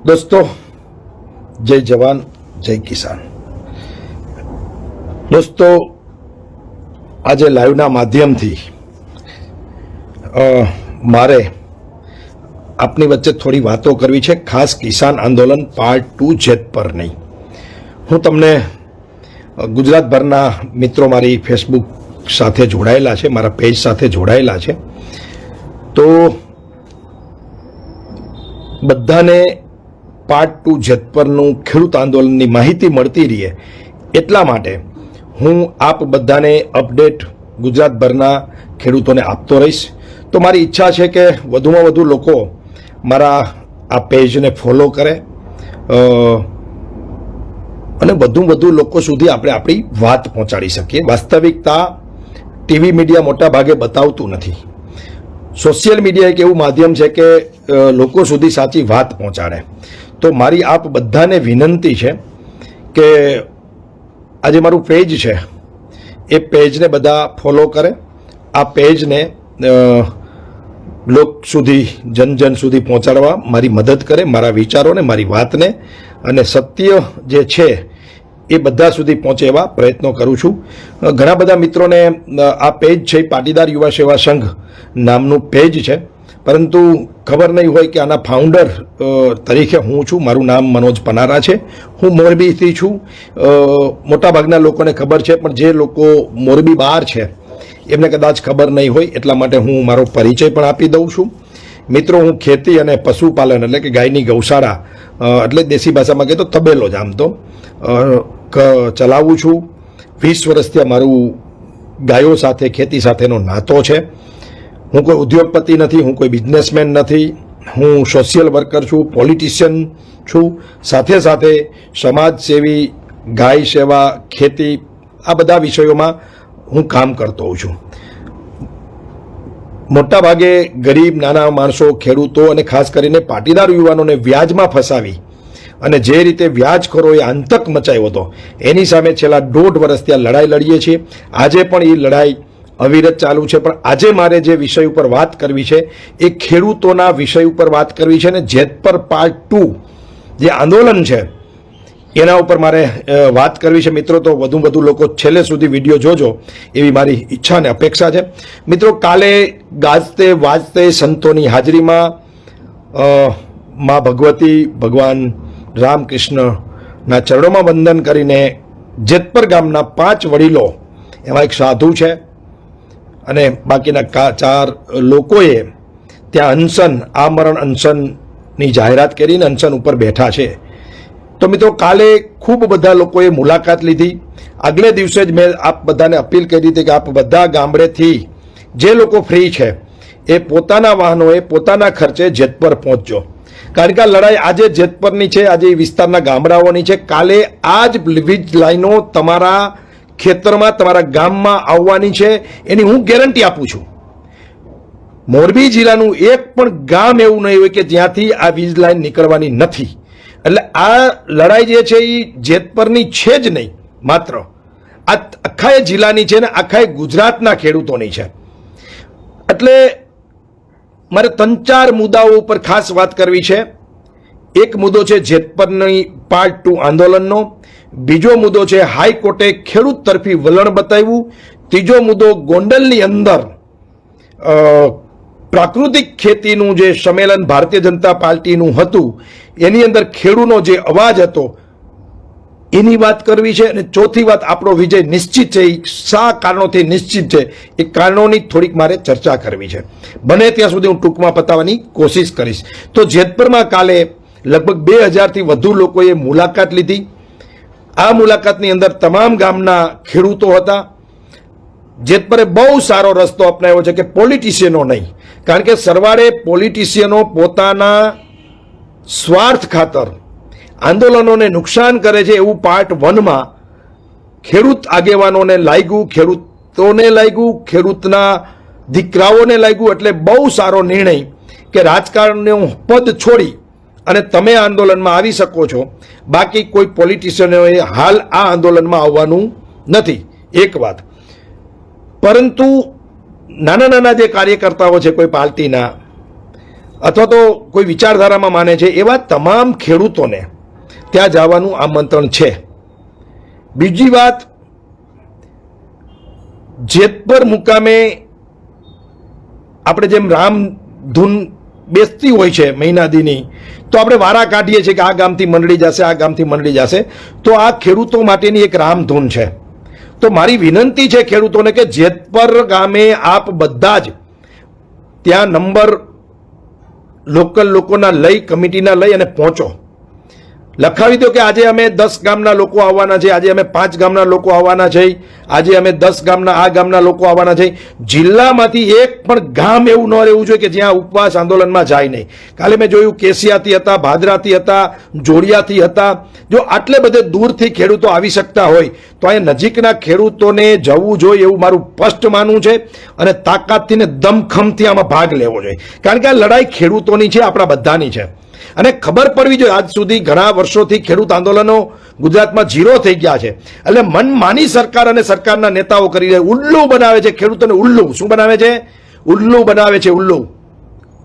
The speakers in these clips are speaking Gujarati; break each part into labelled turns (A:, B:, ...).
A: દોસ્તો, જય જવાન જય કિસાન. દોસ્તો, આજે લાઈવના માધ્યમથી મારે આપની વચ્ચે થોડી વાતો કરવી છે, ખાસ કિસાન આંદોલન પાર્ટ 2 જેતપર નહીં. હું તમને ગુજરાતભરના મિત્રો મારી ફેસબુક સાથે જોડાયેલા છે, મારા પેજ સાથે જોડાયેલા છે, તો બધાને પાર્ટ 2 જેતપરનું ખેડૂત આંદોલનની માહિતી મળતી રહે એટલા માટે હું આપ બધાને અપડેટ ગુજરાતભરના ખેડૂતોને આપતો રહીશ. તો મારી ઈચ્છા છે કે વધુમાં વધુ લોકો મારા આ પેજને ફોલો કરે અને વધુ લોકો સુધી આપણે આપણી વાત પહોંચાડી શકીએ. વાસ્તવિકતા ટીવી મીડિયા મોટા ભાગે બતાવતું નથી. સોશિયલ મીડિયા એક એવું માધ્યમ છે કે લોકો સુધી સાચી વાત પહોંચાડે. તો મારી આપ બધાને વિનંતી છે કે આજે મારું પેજ છે એ પેજને બધા ફોલો કરે, આ પેજને લોક સુધી જન સુધી પહોંચાડવા મારી મદદ કરે, મારા વિચારોને, મારી વાતને, અને સત્ય જે છે એ બધા સુધી પહોંચે એવા પ્રયત્નો કરું છું. ઘણા બધા મિત્રોને આ પેજ છે પાટીદાર યુવા સેવા સંઘ નામનું પેજ છે, પરંતુ ખબર નહીં હોય કે આના ફાઉન્ડર તરીકે હું છું. મારું નામ મનોજ પનારા છે, હું મોરબીથી છું. મોટાભાગના લોકોને ખબર છે, પણ જે લોકો મોરબી બહાર છે એમને કદાચ ખબર નહીં હોય, એટલા માટે હું મારો પરિચય પણ આપી દઉં છું. મિત્રો, હું ખેતી અને પશુપાલન એટલે કે ગાયની ગૌશાળા એટલે દેશી ભાષામાં કહે તો તબેલો જ આમ તો ચલાવું છું. 20 વર્ષથી મારું ગાયો સાથે ખેતી સાથેનો નાતો છે. હું કોઈ ઉદ્યોગપતિ નથી, હું કોઈ બિઝનેસમેન નથી, હું સોશિયલ વર્કર છું, પોલિટિશિયન છું, સાથે સાથે સમાજસેવી, ગાય સેવા, ખેતી, આ બધા વિષયોમાં હું કામ કરતો હોઉં છું. મોટાભાગે ગરીબ નાના માણસો, ખેડૂતો અને ખાસ કરીને પાટીદાર યુવાનોને વ્યાજમાં ફસાવી અને જે રીતે વ્યાજખોરોએ આતંક મચાવ્યો હતો એની સામે છેલ્લા 1.5 વર્ષથી આ લડાઈ લડીએ છીએ. આજે પણ એ લડાઈ અવિરત ચાલુ છે, પણ આજે મારે જે વિષય ઉપર વાત કરવી છે એ ખેડૂતોના વિષય ઉપર વાત કરવી છે, અને જેતપર પાર્ટ 2 જે આંદોલન છે એના ઉપર મારે વાત કરવી છે. મિત્રો, તો વધુ લોકો છેલ્લે સુધી વિડીયો જોજો એવી મારી ઈચ્છા અને અપેક્ષા છે. મિત્રો, કાલે ગાજતે વાજતે સંતોની હાજરીમાં મા ભગવતી, ભગવાન રામકૃષ્ણના ચરણોમાં વંદન કરીને જેતપર ગામના 5 વડીલો, એમાં એક સાધુ છે અને બાકીના 4 લોકોએ ત્યાં અનશન, આમરણ અનશનની જાહેરાત કરીને અનશન ઉપર બેઠા છે. તો મિત્રો, કાલે ખૂબ બધા લોકોએ મુલાકાત લીધી. આગલે દિવસે જ મેં આપ બધાને અપીલ કરી હતી કે આપ બધા ગામડેથી જે લોકો ફ્રી છે એ પોતાના વાહનોએ પોતાના ખર્ચે જેતપર પહોંચજો, કારણ કે આ લડાઈ આજે જેતપરની છે, આજે વિસ્તારના ગામડાઓની છે. કાલે આ જ વીજ લાઈનો તમારા ખેતરમાં, તમારા ગામમાં આવવાની છે, એની હું ગેરંટી આપું છું. મોરબી જિલ્લાનું એક પણ ગામ એવું નહીં હોય કે જ્યાંથી આ વીજ લાઈન નીકળવાની નથી. એટલે આ લડાઈ જે છે એ જેતપરની છે જ નહીં, માત્ર આ આખા જિલ્લાની છે ને આખા ગુજરાતના ખેડૂતોની છે. એટલે મારે 3-4 મુદ્દાઓ ઉપર ખાસ વાત કરવી છે. એક મુદ્દો છે જેતપરની પાર્ટ 2 આંદોલનનો, બીજો મુદ્દો છે હાઈકોર્ટે ખેડૂત તરફી વલણ બતાવ્યું, ત્રીજો મુદ્દો ગોંડલની અંદર પ્રાકૃતિક ખેતીનું જે સંમેલન ભારતીય જનતા પાર્ટીનું હતું એની અંદર ખેડૂતનો જે અવાજ હતો એની વાત કરવી છે. અને ચોથી વાત, આપણો વિજય નિશ્ચિત છે, શા કારણોથી નિશ્ચિત છે એ કારણોની થોડીક મારે ચર્ચા કરવી છે. બને ત્યાં સુધી હું ટૂંકમાં પતાવવાની કોશિશ કરીશ. તો જેતપરમાં કાલે લગભગ 2000થી વધુ લોકોએ મુલાકાત લીધી. આ મુલાકાતની અંદર તમામ ગામના ખેડૂતો હતા. જેતપરે બહુ સારો રસ્તો અપનાવ્યો છે કે પોલિટિશિયનો નહીં, કારણ કે સરવાળે પોલિટિશિયનો પોતાના સ્વાર્થ ખાતર આંદોલનોને નુકસાન કરે છે એવું પાર્ટ 1માં ખેડૂત આગેવાનોને લાગ્યું, ખેડૂતોને લાગ્યું, ખેડૂતના દીકરાઓને લાગ્યું. એટલે બહુ સારો નિર્ણય કે રાજકારણનું પદ છોડી અને તમે આંદોલનમાં આવી શકો છો, બાકી કોઈ પોલિટિશિયનોએ હાલ આ આંદોલનમાં આવવાનું નથી. એક વાત. પરંતુ નાના જે કાર્યકર્તાઓ છે કોઈ પાર્ટીના, અથવા તો કોઈ વિચારધારામાં માને છે એવા તમામ ખેડૂતોને ત્યાં જવાનું આમંત્રણ છે. બીજી વાત, જેતપર મુકામે આપણે જેમ રામધૂન બેસતી હોય છે મહિનાદીની, તો આપણે વારા કાઢીએ છીએ કે આ ગામથી મંડળી જશે, આ ગામથી મંડળી જશે. તો આ ખેડૂતો માટેની એક રામધૂન છે. તો મારી વિનંતી છે ખેડૂતોને કે જેતપર ગામે આપ બધા જ ત્યાં નંબર લોકલ લોકોના લઈ, કમિટીના લઈ અને પહોંચો. લખાવી દો કે આજે અમે 10 ગામના લોકો આવવાના છે, આજે અમે 5 ગામના લોકો આવવાના છે, આજે અમે 10 ગામના આ ગામના લોકો આવવાના છે. જિલ્લામાંથી એક પણ ગામ એવું ન રહેવું જોઈએ કે જ્યાં ઉપવાસ આંદોલનમાં જાય નહીં. કાલે મેં જોયું કેસિયાથી હતા, ભાદરાથી હતા, જોડિયાથી હતા. જો આટલે બધે દૂરથી ખેડૂતો આવી શકતા હોય તો અહીંયા નજીકના ખેડૂતોને જવું જોઈએ એવું મારું સ્પષ્ટ માનવું છે. અને તાકાતથી ને દમખમથી આમાં ભાગ લેવો જોઈએ, કારણ કે આ લડાઈ ખેડૂતોની છે, આપણા બધાની છે. અને ખબર પડવી જોઈએ, આજ સુધી ઘણા વર્ષોથી ખેડૂત આંદોલનો ગુજરાતમાં ઝીરો થઈ ગયા છે. એટલે મનમાની સરકાર અને સરકારના નેતાઓ કરી ઉલ્લુ બનાવે છે ખેડૂતોને. ઉલ્લુ શું બનાવે છે? ઉલ્લુ બનાવે છે. ઉલ્લુ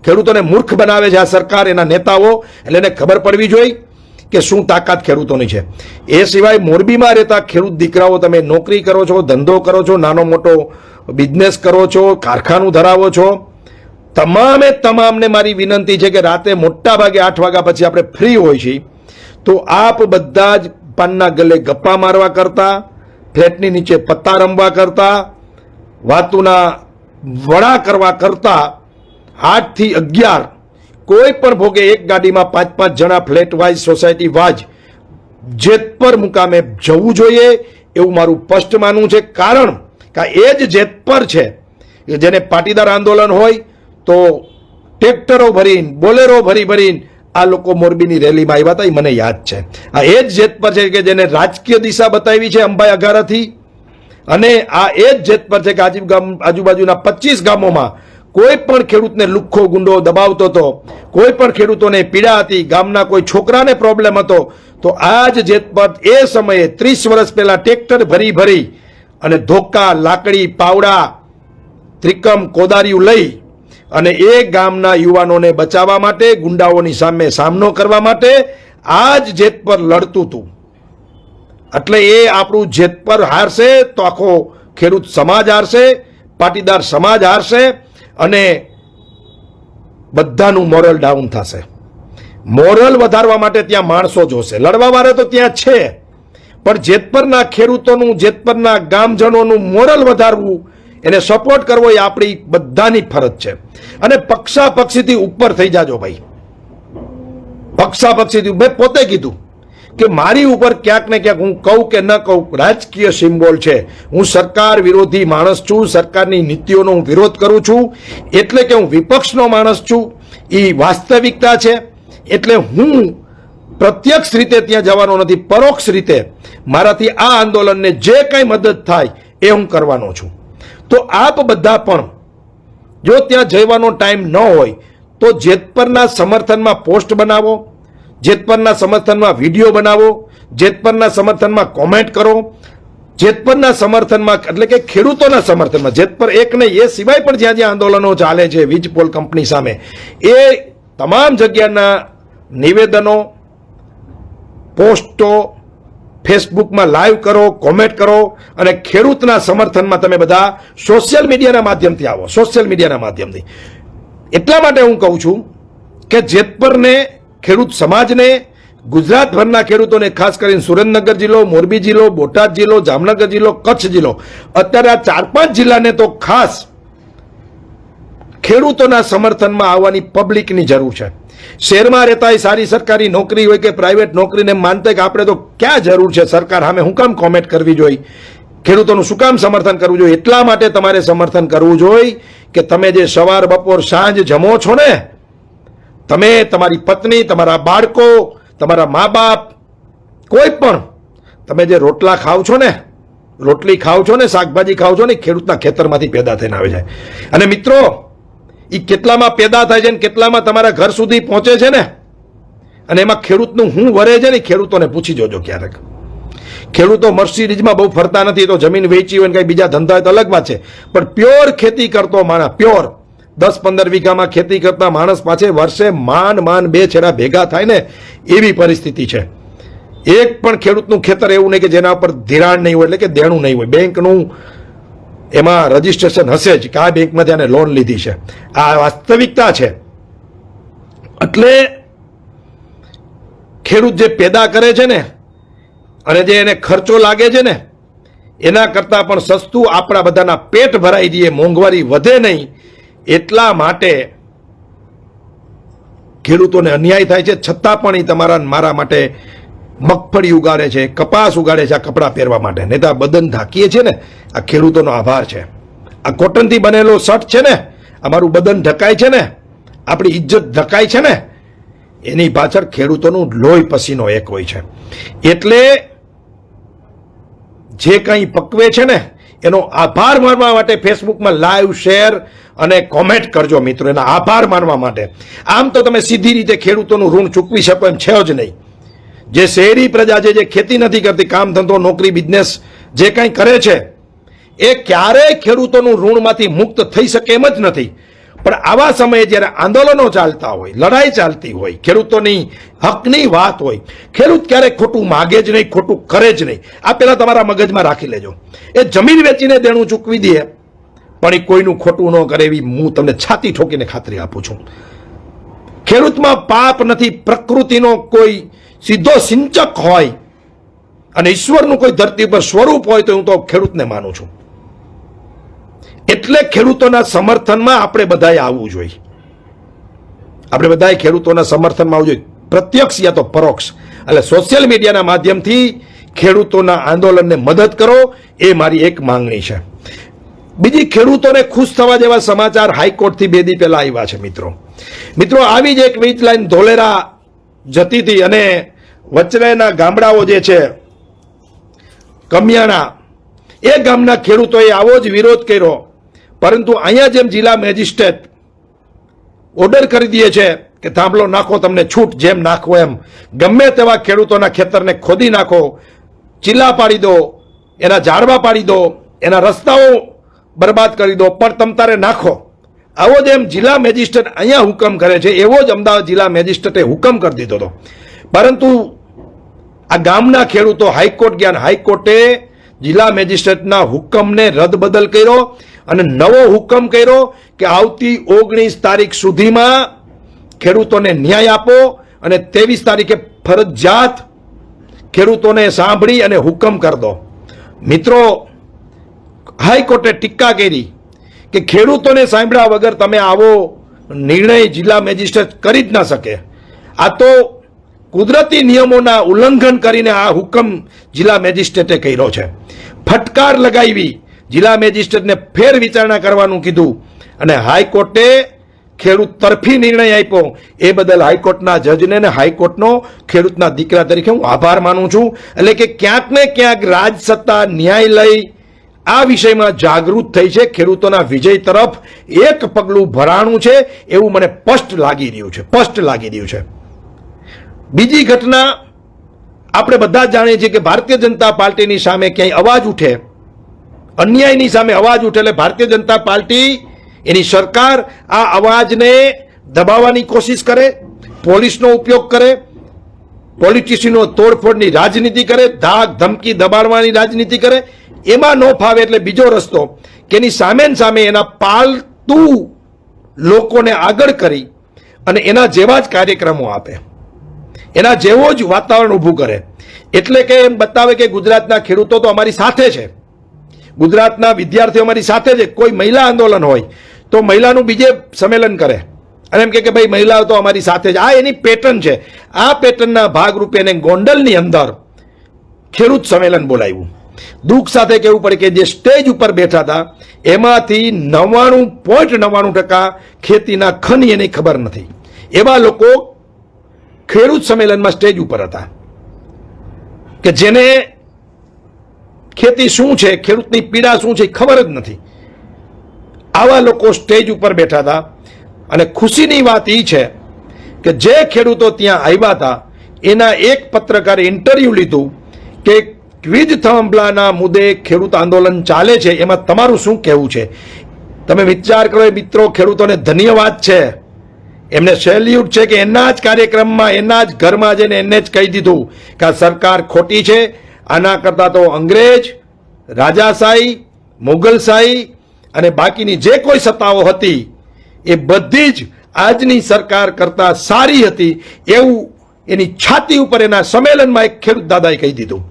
A: ખેડૂતોને મૂર્ખ બનાવે છે આ સરકાર, એના નેતાઓ. એટલે એને ખબર પડવી જોઈએ કે શું તાકાત ખેડૂતોની છે. એ સિવાય મોરબીમાં રહેતા ખેડૂત દીકરાઓ, તમે નોકરી કરો છો, ધંધો કરો છો, નાનો મોટો બિઝનેસ કરો છો, કારખાનું ધરાવો છો, તમામને મારી વિનંતી છે કે રાતે મોટા ભાગે 8 વાગ્યા પછી આપણે ફ્રી હોય છીએ, તો આપ બધા જ પાનના ગલે ગપ્પા મારવા કરતા, ફ્લેટની નીચે પત્તા રમવા કરતા, વાતુના વડા કરવા કરતા 8 થી 11 કોઈ પણ ભોગે એક ગાડીમાં 5-5 જણા flat wise, society wise Jetpar મુકામે જવું જોઈએ એવું મારું સ્પષ્ટ માનવું છે. કારણ કે એ જ જેતપર છે જેને પાટીદાર આંદોલન હોય તો ટ્રેક્ટરો ભરીને, બોલેરો ભરીને આ લોકો મોરબીની રેલીમાં આવ્યા હતા, એ મને યાદ છે. આ એ જ જેતપર છે કે જેને રાજકીય દિશા બતાવી છે અંબાઈ અઘારાથી. અને આ એ જ જેતપર છે કે આજુબાજુના 25 ગામોમાં કોઈ પણ ખેડૂતને લુખ્ખો ગુંડો દબાવતો હતો, કોઈ પણ ખેડૂતોને પીડા હતી, ગામના કોઈ છોકરાને પ્રોબ્લેમ હતો, તો આ જ જેતપર એ સમયે 30 વર્ષ પહેલા ટ્રેક્ટર ભરી અને ધોકા, લાકડી, પાવડા, ત્રિકમ, કોદારીઓ લઈ અને એ ગામના યુવાનોને બચાવવા માટે, ગુંડાઓની સામે સામનો કરવા માટે આ જ જેતપર લડતું હતું. એટલે એ આપણું જેતપર હારશે તો આખો ખેડૂત સમાજ હારશે, પાટીદાર સમાજ હારશે અને બધાનું મોરલ ડાઉન થશે. મોરલ વધારવા માટે ત્યાં માણસો જોશે. લડવા વાળા તો ત્યાં છે, પણ જેતપરના ખેડૂતોનું, જેતપરના ગામજનોનું મોરલ વધારવું, એને સપોર્ટ કરવો એ આપણી બધાની ફરજ છે. અને પક્ષાપક્ષીથી ઉપર થઈ જાજો ભાઈ, પક્ષાપક્ષીથી. મેં પોતે કીધું કે મારી ઉપર ક્યાંક ને ક્યાંક, હું કહું કે ન કહું, રાજકીય સિમ્બોલ છે. હું સરકાર વિરોધી માણસ છું, સરકારની નીતિઓનો હું વિરોધ કરું છું, એટલે કે હું વિપક્ષનો માણસ છું, એ વાસ્તવિકતા છે. એટલે હું પ્રત્યક્ષ રીતે ત્યાં જવાનો નથી, પરોક્ષ રીતે મારાથી આ આંદોલનને જે કંઈ મદદ થાય એ હું કરવાનો છું. તો આપ બધા પણ જો ત્યાં જવાનો ટાઈમ ન હોય તો જેતપરના સમર્થનમાં પોસ્ટ બનાવો, જેતપરના સમર્થનમાં વિડીયો બનાવો, જેતપરના સમર્થનમાં કોમેન્ટ કરો, જેતપરના સમર્થનમાં એટલે કે ખેડૂતોના સમર્થનમાં, જેતપર એક નહીં એ સિવાય પણ જ્યાં જ્યાં આંદોલનો ચાલે છે વીજ પોલ કંપની સામે, એ તમામ જગ્યાના નિવેદનો, પોસ્ટો ફેસબુકમાં લાઈવ કરો, કોમેન્ટ કરો અને ખેડૂતના સમર્થનમાં તમે બધા સોશિયલ મીડિયાના માધ્યમથી આવો. સોશિયલ મીડિયાના માધ્યમથી એટલા માટે હું કહું છું કે જેતપરને, ખેડૂત સમાજને, ગુજરાતભરના ખેડૂતોને, ખાસ કરીને સુરેન્દ્રનગર જિલ્લો, મોરબી જિલ્લો, બોટાદ જિલ્લો, જામનગર જિલ્લો, કચ્છ જિલ્લો, અત્યારે આ 4-5 જિલ્લાને તો ખાસ ખેડૂતોના સમર્થનમાં આવવાની પબ્લિકની જરૂર છે. શહેરમાં રહેતા હોય, સારી સરકારી નોકરી હોય કે પ્રાઇવેટ નોકરીને માનતા કે આપણે તો ક્યાં જરૂર છે સરકાર સામે, હું કામ કોમેન્ટ કરવી જોઈએ, ખેડૂતોનું શું કામ સમર્થન કરવું જોઈએ? એટલા માટે તમારે સમર્થન કરવું જોઈએ કે તમે જે સવાર, બપોર, સાંજ જમો છો ને, તમે, તમારી પત્ની, તમારા બાળકો, તમારા મા બાપ, કોઈ પણ તમે જે રોટલા ખાવ છો ને, રોટલી ખાવ છો ને, શાકભાજી ખાવ છો ને, ખેડૂતના ખેતરમાંથી પેદા થઈને આવે છે. અને મિત્રો, એ કેટલામાં પેદા થાય છે ને કેટલામાં તમારા ઘર સુધી પહોંચે છે ને, અને એમાં ખેડૂતનું હું વરે છે ને, ખેડૂતોને પૂછી જોજો ક્યારેક. ખેડૂતો મર્સિડીઝમાં બહુ ફરતા નથી, તો જમીન વેચી હોય ને કંઈ બીજા ધંધા હોય તો અલગ વાત છે, પણ પ્યોર ખેતી કરતો માણસ, પ્યોર 10-15 વીઘામાં ખેતી કરતા માણસ પાસે વર્ષે માંડ 2 છેડા ભેગા થાય ને એવી પરિસ્થિતિ છે. એક પણ ખેડૂતનું ખેતર એવું નહીં કે જેના ઉપર ધિરાણ નહીં હોય, એટલે કે દેણું નહીં હોય. બેંકનું એમાં રજીસ્ટ્રેશન હશે જ કે આ બેંકમાં તેને લોન લીધી છે. આ વાસ્તવિકતા છે. એટલે ખેડૂત જે પેદા કરે છે ને અને જે એને ખર્ચો લાગે છે ને એના કરતાં પણ સસ્તું આપણા બધાના પેટ ભરાઈ દઈએ, મોંઘવારી વધે નહીં, એટલા માટે ખેડૂતોને અન્યાય થાય છે. છતાં પણ એ તમારા મારા માટે મગફળી ઉગાડે છે, કપાસ ઉગાડે છે આ કપડાં પહેરવા માટે. નહીં તો આ બદન ઢાંકીએ છીએ ને, આ ખેડૂતોનો આભાર છે. આ કોટનથી બનેલો શર્ટ છે ને, અમારું બદન ઢકાય છે ને, આપણી ઇજ્જત ઢકાય છે ને, એની પાછળ ખેડૂતોનું લોહી પસીનો એક હોય છે. એટલે જે કંઈ પકવે છે ને એનો આભાર માનવા માટે ફેસબુકમાં લાઈવ, શેર અને કોમેન્ટ કરજો મિત્રો, એના આભાર માનવા માટે. આમ તો તમે સીધી રીતે ખેડૂતોનું ઋણ ચૂકવી શકો એમ છે જ નહીં. જે શહેરી પ્રજા જે ખેતી નથી કરતી, કામ ધંધો, નોકરી, બિઝનેસ જે કંઈ કરે છે એ ક્યારેય ખેડૂતોનું ઋણમાંથી મુક્ત થઈ શકે એમ જ નથી. પણ આવા સમયે જ્યારે આંદોલનો ચાલતા હોય, લડાઈ ચાલતી હોય, ખેડૂતોની હકની વાત હોય, ખેડૂત ક્યારેય ખોટું માગે જ નહીં, ખોટું કરે જ નહીં. આ પહેલાં તમારા મગજમાં રાખી લેજો. એ જમીન વેચીને દેણું ચૂકવી દે પણ એ કોઈનું ખોટું ન કરે એવી હું તમને છાતી ઠોકીને ખાતરી આપું છું. ખેડૂતમાં પાપ નથી, પ્રકૃતિનો કોઈ સીધો સિંચક હોય અને ઈશ્વરનું કોઈ ધરતી પર સ્વરૂપ હોય તો હું તો ખેડૂતને માનું છું. એટલે ખેડૂતોના સમર્થનમાં આપણે બધાએ આવવું જોઈએ. આપણે બધાએ ખેડૂતોના સમર્થનમાં આવવું જોઈએ, પ્રત્યક્ષ યા તો પરોક્ષ. એટલે સોશિયલ મીડિયાના માધ્યમથી ખેડૂતોના આંદોલનને મદદ કરો, એ મારી એક માંગણી છે. બીજી, ખેડૂતોને ખુશ થવા જેવા સમાચાર હાઈકોર્ટથી 2 દી પહેલા આવ્યા છે મિત્રો. આવી જ એક વીજ લાઈન ધોલેરા જતી હતી અને વચરાના ગામડાઓ જે છે કમિયાણા, એ ગામના ખેડૂતોએ આવો જ વિરોધ કર્યો. પરંતુ અહીંયા જેમ જિલ્લા મેજિસ્ટ્રેટ ઓર્ડર કરી દે છે કે થાંભલો નાખો, તમને છૂટ, જેમ નાખો એમ, ગમે તેવા ખેડૂતોના ખેતરને ખોદી નાખો, ચીલા પાડી દો, એના ઝાડવા પાડી દો, એના રસ્તાઓ બરબાદ કરી દો, પણ તમ તારે નાખો. આવો જેમ જિલ્લા મેજિસ્ટ્રેટ અહીંયા હુકમ કરે છે એવો જ અમદાવાદ જિલ્લા મેજિસ્ટ્રેટે હુકમ કરી દીધો હતો. પરંતુ આ ગામના ખેડૂતો હાઈકોર્ટ ગયા, હાઈકોર્ટે જિલ્લા મેજિસ્ટ્રેટના હુકમને રદબદલ કર્યો અને નવો હુકમ કર્યો કે આવતી 19 તારીખ સુધીમાં ખેડૂતોને ન્યાય આપો અને 23 તારીખે ફરજિયાત ખેડૂતોને સાંભળી અને હુકમ કરી દો. મિત્રો, હાઈકોર્ટે ટીકા કરી કે ખેડૂતોને સાંભળ્યા વગર તમે આવો નિર્ણય જિલ્લા મેજિસ્ટ્રેટ કરી જ ના શકે. આ તો કુદરતી નિયમોના ઉલ્લંઘન કરીને આ હુકમ જિલ્લા મેજિસ્ટ્રેટે કર્યો છે. ફટકાર લગાવી, જિલ્લા મેજિસ્ટ્રેટને ફેર વિચારણા કરવાનું કીધું અને હાઈકોર્ટે ખેડૂત તરફી નિર્ણય આપ્યો. એ બદલ હાઈકોર્ટના જજને અને હાઈકોર્ટનો ખેડૂતના દીકરા તરીકે હું આભાર માનું છું. એટલે કે ક્યાંક ને ક્યાંક રાજસત્તા, ન્યાયાલય આ વિષયમાં જાગૃત થઈ છે, ખેડૂતોના વિજય તરફ એક પગલું ભરાણું છે એવું મને સ્પષ્ટ લાગી રહ્યું છે. બીજી ઘટના, આપણે બધા જ જાણીએ છીએ કે ભારતીય જનતા પાર્ટીની સામે ક્યાંય અવાજ ઉઠે, અન્યાયની સામે અવાજ ઉઠે એટલે ભારતીય જનતા પાર્ટી, એની સરકાર આ અવાજને દબાવવાની કોશિશ કરે, પોલીસનો ઉપયોગ કરે, પોલિટિશિયનો તોડફોડની રાજનીતિ કરે, ધાક ધમકી દબાડવાની રાજનીતિ કરે. એમાં ન ફાવે એટલે બીજો રસ્તો કે એની સામે એના પાલતુ લોકોને આગળ કરી અને એના જેવા જ કાર્યક્રમો આપે, એના જેવો જ વાતાવરણ ઊભું કરે. એટલે કે એમ બતાવે કે ગુજરાતના ખેડૂતો તો અમારી સાથે છે, ગુજરાતના વિદ્યાર્થીઓ અમારી સાથે છે. કોઈ મહિલા આંદોલન હોય તો મહિલાનું બીજે સંમેલન કરે અને એમ કે ભાઈ મહિલાઓ તો અમારી સાથે છે. આ એની પેટર્ન છે. આ પેટર્નના ભાગરૂપે એને ગોંડલની અંદર ખેડૂત સંમેલન બોલાવ્યું. દુઃખ સાથે કહેવું પડે કે જે સ્ટેજ ઉપર બેઠા હતા એમાંથી 99.99% ખેતીના ખની એની ખબર નથી. એવા લોકો ખેડૂત સંમેલનમાં સ્ટેજ ઉપર હતા કે જેને ખેતી શું છે, ખેડૂતની પીડા શું છે ખબર જ નથી. આવા લોકો સ્ટેજ ઉપર બેઠા હતા અને ખુશીની વાત એ છે કે જે ખેડૂતો ત્યાં આવ્યા હતા એના એક પત્રકારે ઇન્ટરવ્યુ લીધું કે વીજ થાંભલાના મુદ્દે ખેડૂત આંદોલન ચાલે છે, એમાં તમારું શું કહેવું છે? તમે વિચાર કરો એ મિત્રો, ખેડૂતોને ધન્યવાદ છે, એમને સેલ્યુટ છે કે એના જ કાર્યક્રમમાં એના જ ઘરમાં જઈને એને જ કહી દીધું કે આ સરકાર ખોટી છે, આના કરતાં તો અંગ્રેજ, રાજાશાહી, મુગલશાહી અને બાકીની જે કોઈ સત્તાઓ હતી એ બધી જ આજની સરકાર કરતાં સારી હતી, એવું એની છાતી ઉપર એના સંમેલનમાં એક ખેડૂત દાદાએ કહી દીધું.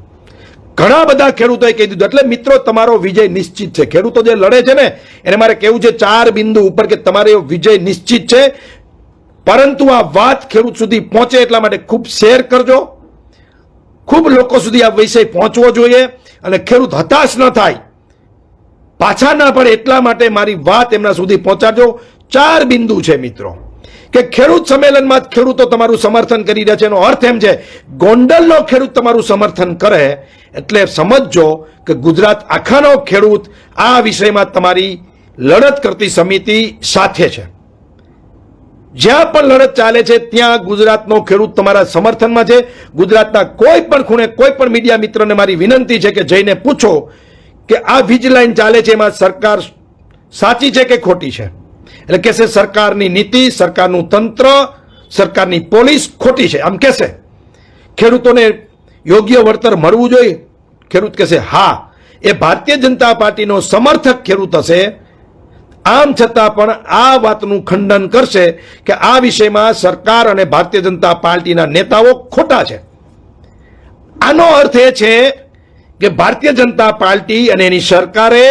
A: ઘણા બધા ખેડૂતોએ કહી દીધું. એટલે મિત્રો, તમારો વિજય નિશ્ચિત છે. ખેડૂતો જે લડે છે ને એને મારે કહેવું છે 4 બિંદુ ઉપર કે તમારો વિજય નિશ્ચિત છે. પરંતુ આ વાત ખેડૂત સુધી પહોંચે એટલા માટે ખૂબ શેર કરજો, ખૂબ લોકો સુધી આ વિષય પહોંચવો જોઈએ અને ખેડૂત હતાશ ન થાય, પાછા ના પડે એટલા માટે મારી વાત એમના સુધી પહોંચાડજો. 4 બિંદુ છે મિત્રો કે ખેડૂત સંમેલનમાં ખેડૂતો તમારું સમર્થન કરી રહ્યા છે. એનો અર્થ એમ છે ગોંડલનો ખેડૂત તમારું સમર્થન કરે એટલે સમજજો કે ગુજરાત આખાનો ખેડૂત આ વિષયમાં તમારી લડત કરતી સમિતિ સાથે છે. જ્યાં પણ લડત ચાલે છે ત્યાં ગુજરાતનો ખેડૂત તમારા સમર્થનમાં છે. ગુજરાતના કોઈ પણ ખૂણે કોઈ પણ મીડિયા મિત્રને મારી વિનંતી છે કે જઈને પૂછો કે આ વીજ લાઈન ચાલે છે એમાં સરકાર સાચી છે કે ખોટી છે. એટલે કહેશે સરકારની નીતિ, સરકારનું તંત્ર, સરકારની પોલીસ ખોટી છે, આમ કહેશે. ખેડૂતોને યોગ્ય વળતર મળવું જોઈએ. ખેડૂત કહેશે હા. એ ભારતીય જનતા પાર્ટીનો સમર્થક ખેડૂત હશે, આમ છતાં પણ આ વાતનું ખંડન કરશે કે આ વિષયમાં સરકાર અને ભારતીય જનતા પાર્ટીના નેતાઓ ખોટા છે. આનો અર્થ એ છે કે ભારતીય જનતા પાર્ટી અને એની સરકારે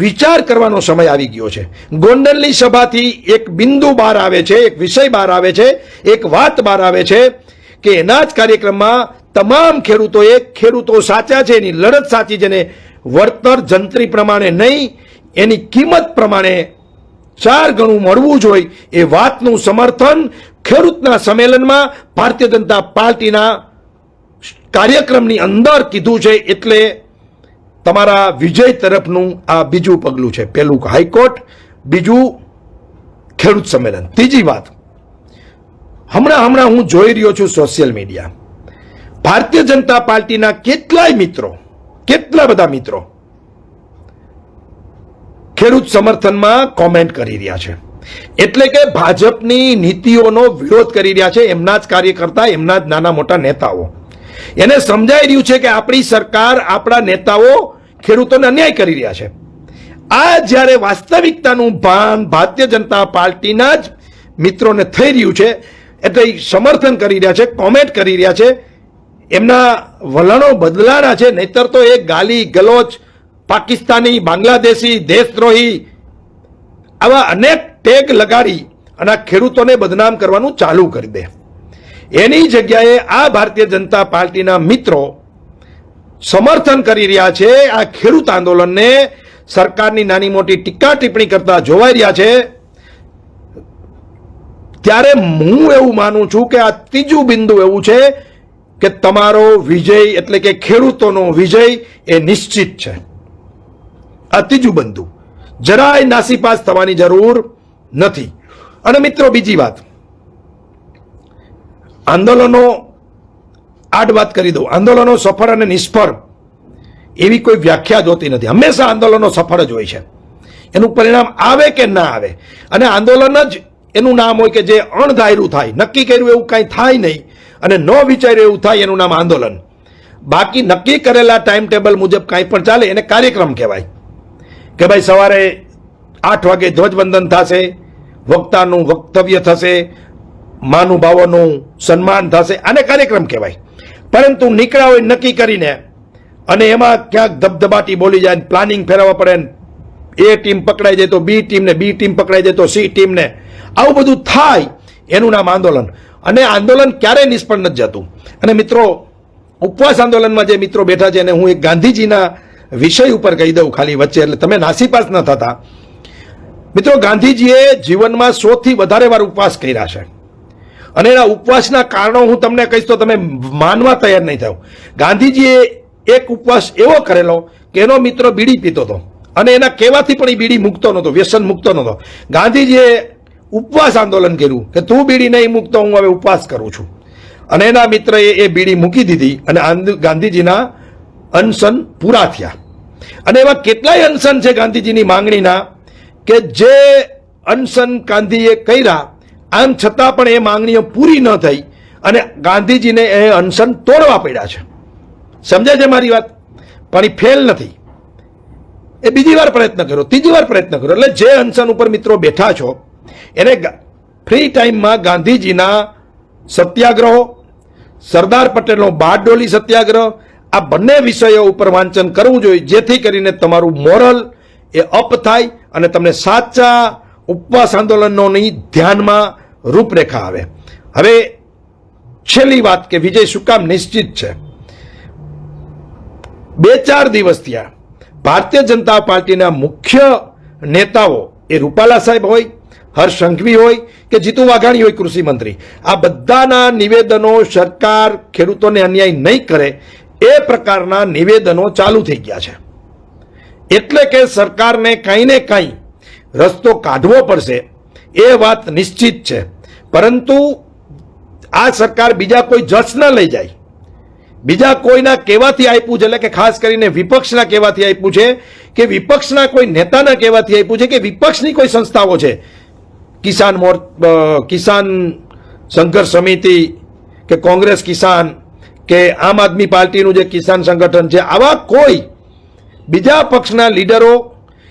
A: વિચાર કરવાનો સમય આવી ગયો છે. ગોંડલની સભાથી એક બિંદુ બહાર આવે છે, એક વિષય બહાર આવે છે, એક વાત બહાર આવે છે કે એના જ કાર્યક્રમમાં તમામ ખેડૂતો સાચા છે, એની લડત સાચી છે, ને વળતર જંત્રી પ્રમાણે નહીં, એની કિંમત પ્રમાણે 4 ગણું મળવું જોઈએ એ વાતનું સમર્થન ખેડૂતના સંમેલનમાં ભારતીય જનતા પાર્ટીના કાર્યક્રમની અંદર કીધું છે. એટલે તમારા વિજય તરફનું આ બીજું પગલું છે. પહેલું હાઈકોર્ટ, બીજું ખેડૂત સંમેલન. ત્રીજી વાત, હમણાં હું જોઈ રહ્યો છું સોશિયલ મીડિયા, ભારતીય જનતા પાર્ટીના કેટલા બધા મિત્રો ખેડૂત સમર્થનમાં કોમેન્ટ કરી રહ્યા છે. એટલે કે ભાજપની નીતિઓનો વિરોધ કરી રહ્યા છે એમના જ કાર્યકર્તા, એમના જ નાના મોટા નેતાઓ. એને સમજાઈ રહ્યું છે કે આપણી સરકાર, આપણા નેતાઓ ખેડૂતોને અન્યાય કરી રહ્યા છે. આ જ્યારે વાસ્તવિકતાનું ભાન ભારતીય જનતા પાર્ટીના જ મિત્રોને થઈ રહ્યું છે એટલે સમર્થન કરી રહ્યા છે, કોમેન્ટ કરી રહ્યા છે, એમના વલણો બદલાના છે. નહીતર તો એ ગાલી ગલોચ, પાકિસ્તાની, બાંગ્લાદેશી, દેશદ્રોહી આવા અનેક ટેગ લગાડી અને ખેડૂતોને બદનામ કરવાનું ચાલુ કરી દે. એની જગ્યાએ આ ભારતીય જનતા પાર્ટીના મિત્રો સમર્થન કરી રહ્યા છે આ ખેડૂત આંદોલનને, સરકારની નાની મોટી ટીકા ટિપ્પણી કરતા જોવાઈ રહ્યા છે. ત્યારે હું એવું માનું છું કે આ ત્રીજું બિંદુ એવું છે કે તમારો વિજય એટલે કે ખેડૂતોનો વિજય એ નિશ્ચિત છે. આ ત્રીજું બિંદુ જરાય નાસીપાસ થવાની જરૂર નથી. અને મિત્રો, બીજી વાત, આંદોલનો આડ વાત કરી દઉં, આંદોલનો સફળ અને નિષ્ફળ એવી કોઈ વ્યાખ્યા જોતી નથી. હંમેશા આંદોલનો સફળ જ હોય છે. એનું પરિણામ આવે કે ના આવે, અને આંદોલન જ એનું નામ હોય કે જે અણધાર્યું થાય, નક્કી કર્યું એવું કાંઈ થાય નહીં અને ન વિચાર્યું એવું થાય, એનું નામ આંદોલન. બાકી નક્કી કરેલા ટાઈમ ટેબલ મુજબ કાંઈ પણ ચાલે એને કાર્યક્રમ કહેવાય. કે ભાઈ સવારે 8 વાગે ધ્વજવંદન થશે, વક્તાનું વક્તવ્ય થશે, મહાનુભાવોનું સન્માન થશે, આને કાર્યક્રમ કહેવાય. પરંતુ નીકળ્યા હોય નક્કી કરીને અને એમાં ક્યાંક ધબધબાટી બોલી જાય, પ્લાનિંગ ફેરવવા પડે, એ ટીમ પકડાઈ જાય તો બી ટીમને, બી ટીમ પકડાઈ જાય તો સી ટીમને, આવું બધું થાય, એનું નામ આંદોલન. અને આંદોલન ક્યારેય નિષ્ફળ નથી જતું. અને મિત્રો, ઉપવાસ આંદોલનમાં જે મિત્રો બેઠા છે અને હું એક ગાંધીજીના વિષય ઉપર કહી દઉં ખાલી વચ્ચે, એટલે તમે નાસીપાસ ન થતા. મિત્રો, ગાંધીજીએ જીવનમાં 100થી વધારે વાર ઉપવાસ કર્યા છે અને એના ઉપવાસના કારણો હું તમને કહીશ તો તમે માનવા તૈયાર નહીં થાવ. ગાંધીજીએ એક ઉપવાસ એવો કરેલો કે એનો મિત્ર બીડી પીતો હતો અને એના કહેવાથી પણ એ બીડી મૂકતો નહોતો, વ્યસન મૂકતો નહોતો. ગાંધીજીએ ઉપવાસ આંદોલન કર્યું કે તું બીડી નહીં મૂકતો, હું હવે ઉપવાસ કરું છું. અને એના મિત્રએ એ બીડી મૂકી દીધી અને ગાંધીજીના અનશન પૂરા થયા. અને એવા કેટલાય અનશન છે ગાંધીજીની માંગણીના કે જે અનશન ગાંધીએ કર્યા આમ છતાં પણ એ માંગણીઓ પૂરી ન થઈ અને ગાંધીજીને એ અનશન તોડવા પડ્યા છે. સમજાય છે મારી વાત? પણ એ ફેલ નથી. એ બીજી વાર પ્રયત્ન કર્યો, ત્રીજી વાર પ્રયત્ન કર્યો. એટલે જે અનશન ઉપર મિત્રો બેઠા છો એને ફ્રી ટાઈમમાં ગાંધીજીના સત્યાગ્રહો, સરદાર પટેલનો બારડોલી સત્યાગ્રહ, આ બંને વિષયો ઉપર વાંચન કરવું જોઈએ, જેથી કરીને તમારું મોરલ એ અપ થાય અને તમને સાચા ઉપવાસ આંદોલનોની ધ્યાનમાં રૂપરેખા આવે. હવે છેલ્લી વાત કે વિજય શું કામ નિશ્ચિત છે. 2-4 દિવસ થયા ભારતીય જનતા પાર્ટીના મુખ્ય નેતાઓ, એ રૂપાલા સાહેબ હોય, હર્ષ સંઘવી હોય કે જીતુ વાઘાણી હોય કૃષિ મંત્રી, આ બધાના નિવેદનો સરકાર ખેડૂતોને અન્યાય નહીં કરે એ પ્રકારના નિવેદનો ચાલુ થઈ ગયા છે. એટલે કે સરકારને કાંઈ ને કાંઈ રસ્તો કાઢવો પડશે એ વાત નિશ્ચિત છે. પરંતુ આ સરકાર બીજા કોઈ જસ ન લઈ જાય, બીજા કોઈના કહેવાથી આપ્યું છે, એટલે કે ખાસ કરીને વિપક્ષના કહેવાથી આપ્યું છે કે વિપક્ષના કોઈ નેતાના કહેવાથી આપ્યું છે કે વિપક્ષની કોઈ સંસ્થાઓ છે, કિસાન સંઘર્ષ સમિતિ કે કોંગ્રેસ કિસાન કે આમ આદમી પાર્ટીનું જે કિસાન સંગઠન છે, આવા કોઈ બીજા પક્ષના લીડરો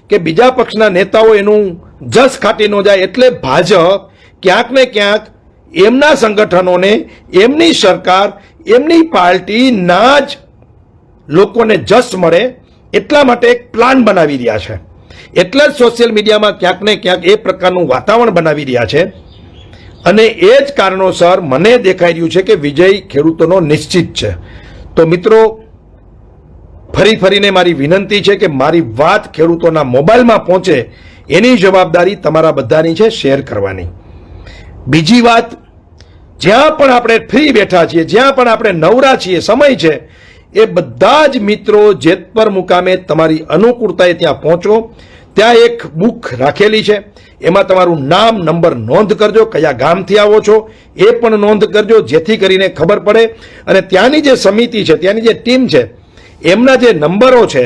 A: કે બીજા પક્ષના નેતાઓ એનું જસ ખાટી ન જાય. એટલે ભાજપ ક્યાંક ને ક્યાંક એમના સંગઠનોને, એમની સરકાર, એમની પાર્ટીના જ લોકોને જસ મળે એટલા માટે એક પ્લાન બનાવી રહ્યા છે. એટલે જ સોશિયલ મીડિયામાં ક્યાંક ને ક્યાંક એ પ્રકારનું વાતાવરણ બનાવી રહ્યા છે. અને એ જ કારણોસર મને દેખાઈ રહ્યું છે કે વિજય ખેડૂતોનો નિશ્ચિત છે. તો મિત્રો, ફરીને મારી વિનંતી છે કે મારી વાત ખેડૂતોના મોબાઈલમાં પહોંચે એની જવાબદારી તમારા બધાની છે, શેર કરવાની. બીજી વાત, જ્યાં પણ આપણે ફ્રી બેઠા છીએ, જ્યાં પણ આપણે નવરા છીએ, સમય છે, એ બધા જ મિત્રો જેતપર મુકામે તમારી અનુકૂળતાએ ત્યાં પહોંચો. ત્યાં એક બુક રાખેલી છે, એમાં તમારું નામ, નંબર નોંધ કરજો, કયા ગામથી આવો છો એ પણ નોંધ કરજો, જેથી કરીને ખબર પડે. અને ત્યાંની જે સમિતિ છે, ત્યાંની જે ટીમ છે, એમના જે નંબરો છે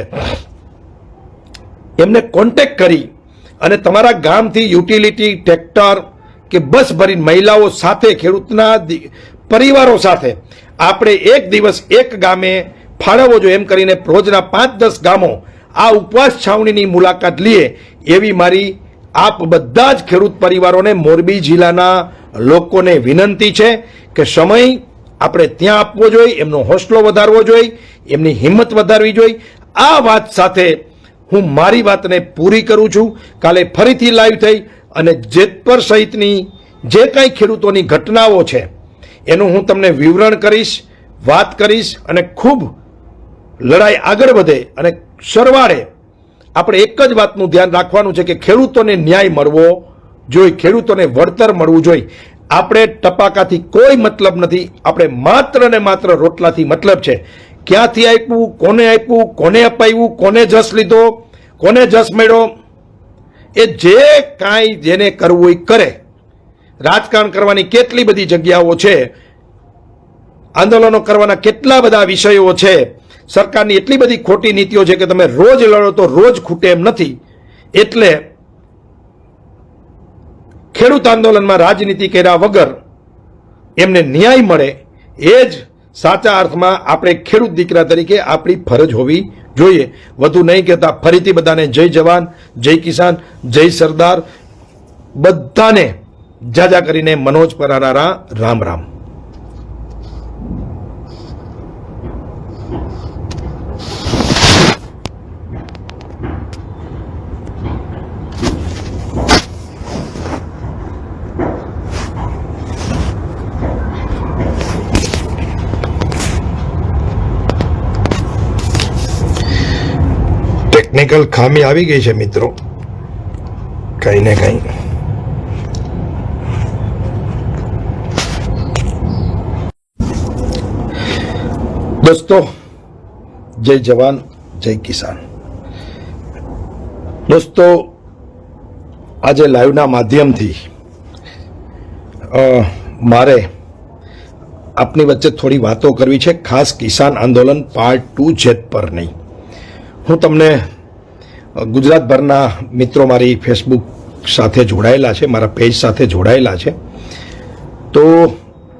A: એમને કોન્ટેક્ટ કરી અને તમારા ગામથી યુટિલિટી, ટ્રેક્ટર કે બસ ભરીને મહિલાઓ સાથે, ખેડૂતના પરિવારો સાથે આપણે એક દિવસ એક ગામે ફાળવવો જોઈએ. એમ કરીને રોજના 5-10 ગામો આ ઉપવાસ છાવણીની મુલાકાત લઈએ એવી મારી આપ બધા જ ખેડૂત પરિવારોને, મોરબી જિલ્લાના લોકોને વિનંતી છે કે સમય આપણે ત્યાં આપવો જોઈએ, એમનો હોસલો વધારવો જોઈએ, એમની હિંમત વધારવી જોઈએ. આ વાત સાથે હું મારી વાતને પૂરી કરું છું. કાલે ફરીથી લાઈવ થઈ અને જેતપર સહિતની જે કાંઈ ખેડૂતોની ઘટનાઓ છે એનું હું તમને વિવરણ કરીશ, વાત કરીશ. અને ખૂબ લડાઈ આગળ વધે અને સરવાળે આપણે એક જ વાતનું ધ્યાન રાખવાનું છે કે ખેડૂતોને ન્યાય મળવો જોઈએ, ખેડૂતોને વળતર મળવું જોઈએ. આપણે ટપાકાથી કોઈ મતલબ નથી, આપણે માત્ર ને માત્ર રોટલાથી મતલબ છે. ક્યાંથી આપ્યું, કોને અપાવ્યું, કોને જસ લીધો, કોને જસ મળ્યો, એ જે કાંઈ જેને કરવું એ કરે. રાજકારણ કરવાની કેટલી બધી જગ્યાઓ છે, આંદોલનો કરવાના કેટલા બધા વિષયો છે, સરકારની એટલી બધી ખોટી નીતિઓ છે કે તમે રોજ લડો તો રોજ ખૂટે એમ નથી. એટલે ખેડૂત આંદોલનમાં રાજનીતિ કર્યા વગર એમને ન્યાય મળે એ જ સાચા અર્થમાં આપણે ખેડૂત દીકરા તરીકે આપણી ફરજ હોવી જોઈએ. વધુ નહીં કહેતા ફરીથી બધાને જય જવાન, જય કિસાન, જય સરદાર, બધાને જાજા કરીને મનોજ પરારારા રામ રામ. ટેકનિકલ ખામી આવી ગઈ છે મિત્રો, કઈ ને કઈ. દોસ્તો, જય જવાન, જય કિસાન. દોસ્તો, આજે લાઈવના માધ્યમથી મારે આપની વચ્ચે થોડી વાતો કરવી છે, ખાસ કિસાન આંદોલન પાર્ટ 2 જેતપર નહીં. હું તમને ગુજરાતભરના મિત્રો મારી ફેસબુક સાથે જોડાયેલા છે, મારા પેજ સાથે જોડાયેલા છે. તો